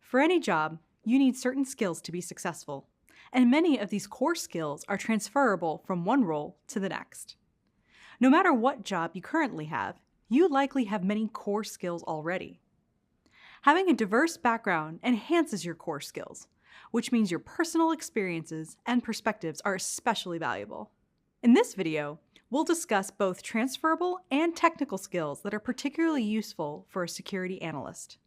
For any job, you need certain skills to be successful, and many of these core skills are transferable from one role to the next. No matter what job you currently have, you likely have many core skills already. Having a diverse background enhances your core skills, which means your personal experiences and perspectives are especially valuable. In this video, we'll discuss both transferable and technical skills that are particularly useful for a security analyst.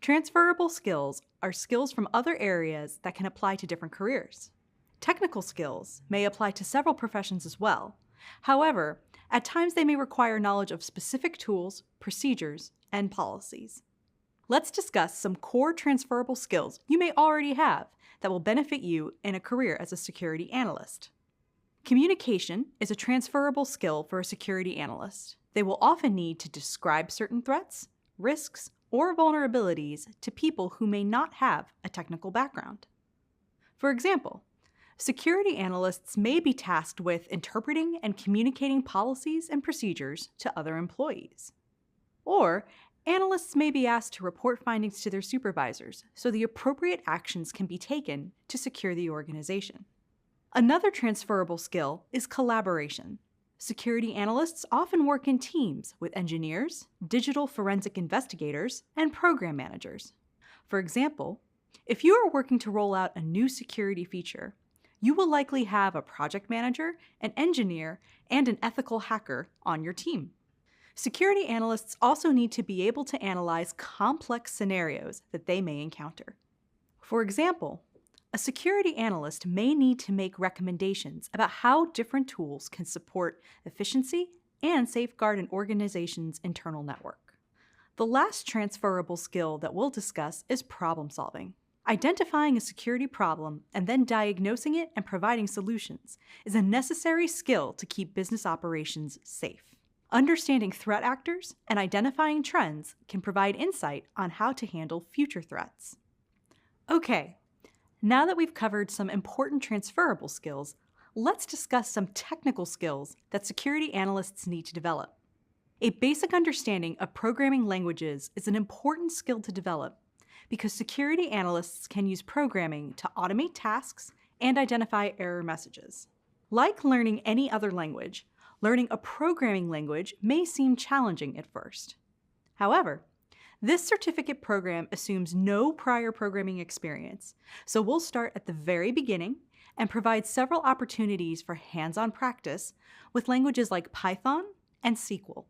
Transferable skills are skills from other areas that can apply to different careers. Technical skills may apply to several professions as well. However, at times they may require knowledge of specific tools, procedures, and policies. Let's discuss some core transferable skills you may already have that will benefit you in a career as a security analyst. Communication is a transferable skill for a security analyst. They will often need to describe certain threats, risks, or vulnerabilities to people who may not have a technical background. For example, security analysts may be tasked with interpreting and communicating policies and procedures to other employees. Or, analysts may be asked to report findings to their supervisors so the appropriate actions can be taken to secure the organization. Another transferable skill is collaboration. Security analysts often work in teams with engineers, digital forensic investigators, and program managers. For example, if you are working to roll out a new security feature, you will likely have a project manager, an engineer, and an ethical hacker on your team. Security analysts also need to be able to analyze complex scenarios that they may encounter. For example, a security analyst may need to make recommendations about how different tools can support efficiency and safeguard an organization's internal network. The last transferable skill that we'll discuss is problem solving. Identifying a security problem and then diagnosing it and providing solutions is a necessary skill to keep business operations safe. Understanding threat actors and identifying trends can provide insight on how to handle future threats. Okay. Now that we've covered some important transferable skills, let's discuss some technical skills that security analysts need to develop. A basic understanding of programming languages is an important skill to develop because security analysts can use programming to automate tasks and identify error messages. Like learning any other language, learning a programming language may seem challenging at first. However, this certificate program assumes no prior programming experience, so we'll start at the very beginning and provide several opportunities for hands-on practice with languages like Python and SQL.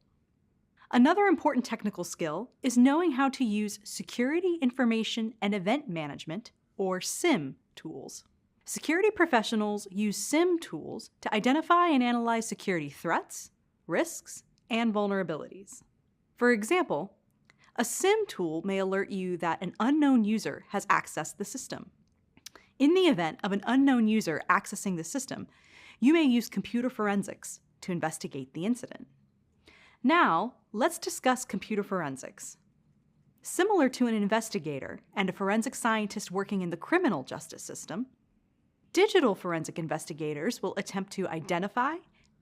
Another important technical skill is knowing how to use Security Information and Event Management, or SIM, tools. Security professionals use SIM tools to identify and analyze security threats, risks, and vulnerabilities. For example, a SIM tool may alert you that an unknown user has accessed the system. In the event of an unknown user accessing the system, you may use computer forensics to investigate the incident. Now, let's discuss computer forensics. Similar to an investigator and a forensic scientist working in the criminal justice system, digital forensic investigators will attempt to identify,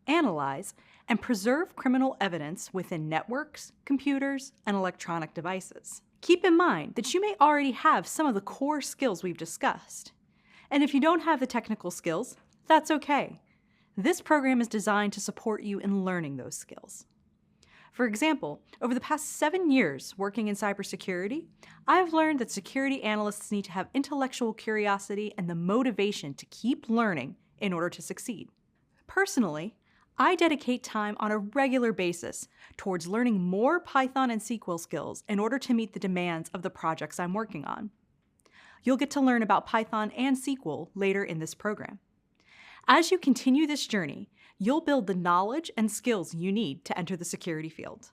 analyze, and preserve criminal evidence within networks, computers, and electronic devices. Keep in mind that you may already have some of the core skills we've discussed. And if you don't have the technical skills, that's okay. This program is designed to support you in learning those skills. For example, over the past 7 years working in cybersecurity, I've learned that security analysts need to have intellectual curiosity and the motivation to keep learning in order to succeed. Personally, I dedicate time on a regular basis towards learning more Python and SQL skills in order to meet the demands of the projects I'm working on. You'll get to learn about Python and SQL later in this program. As you continue this journey, you'll build the knowledge and skills you need to enter the security field.